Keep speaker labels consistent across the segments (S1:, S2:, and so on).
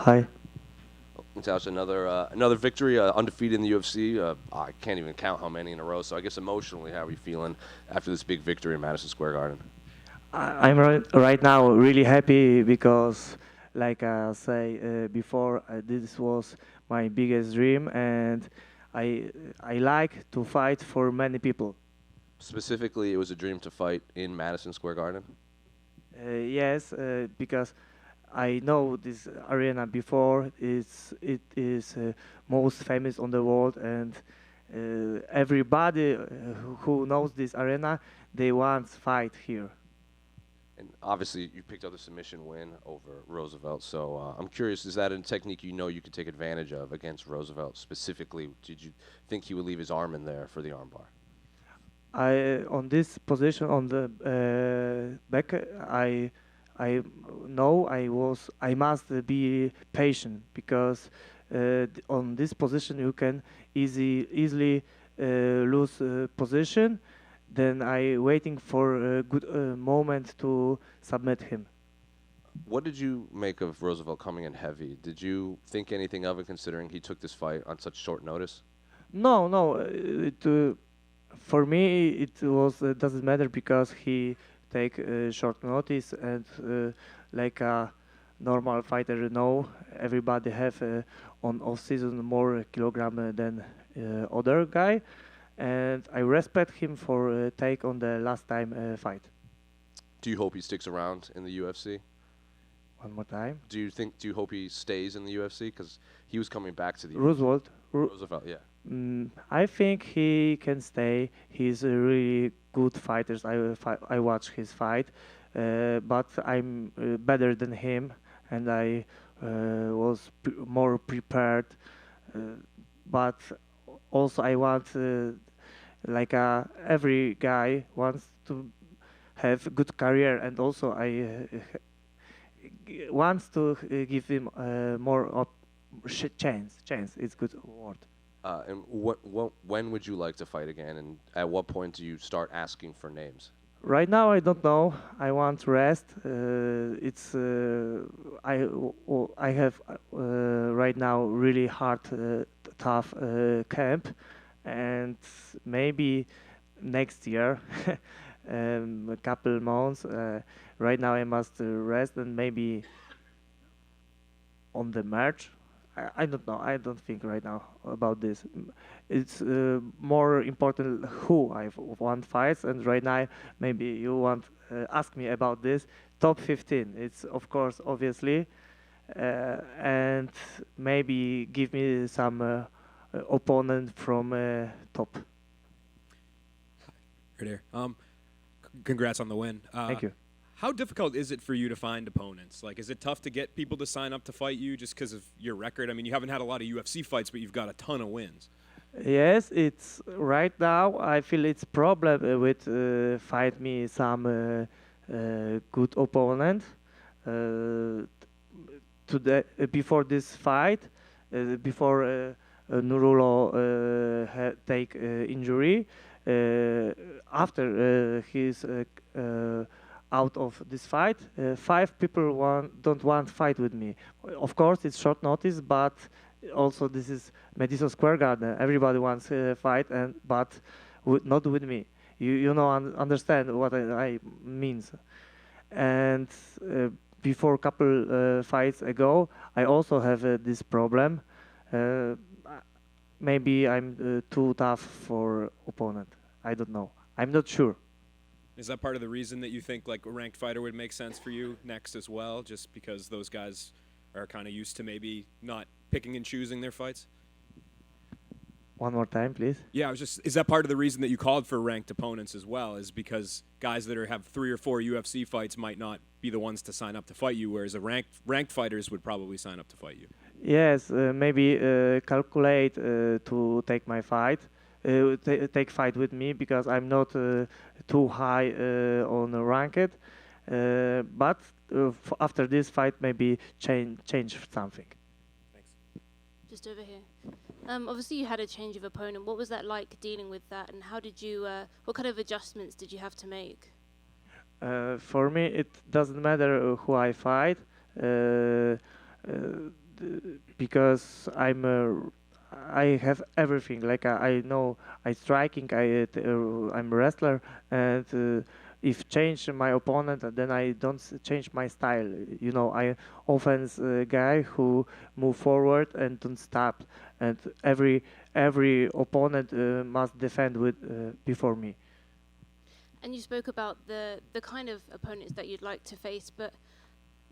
S1: Hi.
S2: Mateusz, another victory, undefeated in the UFC. I can't even count how many in a row. So I guess emotionally, how are you feeling after this big victory in Madison Square Garden?
S1: I'm right now really happy because, like I say before, this was my biggest dream, and I I like to fight for many people.
S2: Specifically, it was a dream to fight in Madison Square Garden.
S1: Yes, because I know this arena before. It is most famous on the world, and everybody who knows this arena, they want fight here.
S2: And obviously, you picked up the submission win over Roosevelt. So I'm curious, is that a technique you know you could take advantage of against Roosevelt specifically? Did you think he would leave his arm in there for the armbar?
S1: I on this position on the back, I know I must be patient because on this position you can easily lose position. Then I waiting for a good moment to submit him.
S2: What did you make of Roosevelt coming in heavy? Did you think anything of it considering he took this fight on such short notice?
S1: No, no, for me it was doesn't matter because he take short notice and like a normal fighter know everybody have on off season more kilogram than other guy, and I respect him for take on the last time fight.
S2: Do you hope he sticks around in the UFC?
S1: One more time.
S2: Do you hope he stays in the UFC? Because he was coming back to the UFC.
S1: Roosevelt.
S2: Roosevelt, yeah.
S1: I think he can stay. He's a really good fighter. I watch his fight, but I'm better than him, and I was more prepared. Uh, but also I want like every guy wants to have good career, and also I wants to give him more chance. Chance is good word.
S2: And when would you like to fight again? And at what point do you start asking for names?
S1: Right now, I don't know. I want rest. It's I have right now really hard, tough camp, and maybe next year, a couple months. Right now, I must rest, and maybe on the March. I don't know. I don't think right now about this. It's more important who I want fights, and right now maybe you want ask me about this top 15. It's of course obviously, and maybe give me some opponent from top.
S3: Right here. Congrats on the win.
S1: Thank you.
S3: How difficult is it for you to find opponents? Like, is it tough to get people to sign up to fight you just because of your record? I mean, you haven't had a lot of UFC fights, but you've got a ton of wins.
S1: Yes, it's right now. I feel it's problem with find me some good opponent. Uh, Today before this fight, before Nurulo take injury, after he's out of this fight, five people don't want fight with me. Of course, it's short notice, but also this is Madison Square Garden. Everybody wants a fight, and but not with me. You know understand what I means. And before a couple fights ago, I also have this problem. Uh, Maybe I'm too tough for opponent. I don't know. I'm not sure.
S3: Is that part of the reason that you think like a ranked fighter would make sense for you next as well, just because those guys are kind of used to maybe not picking and choosing their fights?
S1: One more time, please.
S3: Yeah, is that part of the reason that you called for ranked opponents as well, is because guys that have 3 or 4 UFC fights might not be the ones to sign up to fight you, whereas a ranked fighters would probably sign up to fight you?
S1: Yes, maybe calculate to take my fight, take fight with me because I'm not too high on the ranked. But after this fight, maybe change something.
S3: Thanks.
S4: Just over here. Obviously, you had a change of opponent. What was that like dealing with that, and how did you? What kind of adjustments did you have to make?
S1: For me, it doesn't matter who I fight. because I have everything. Like I know I striking, I'm a wrestler, and if change my opponent, then I don't change my style. You know, I offense guy who move forward and don't stop, and every opponent must defend with before me.
S4: And you spoke about the kind of opponents that you'd like to face, but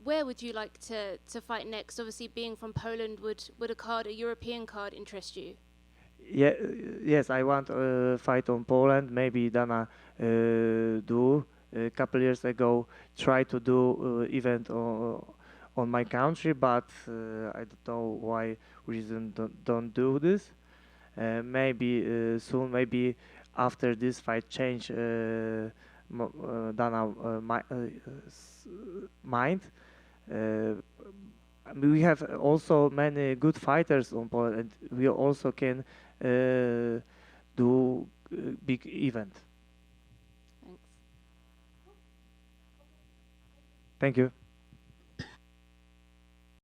S4: where would you like to fight next? Obviously, being from Poland, would a European card interest you?
S1: Yeah, yes, I want fight on Poland. Maybe Dana do a couple years ago try to do event on my country, but I don't know why reason don't do this. Maybe soon, maybe after this fight change Dana mind. Uh, we have also many good fighters on Poland, and we also can do big event.
S4: Thanks.
S1: Thank you.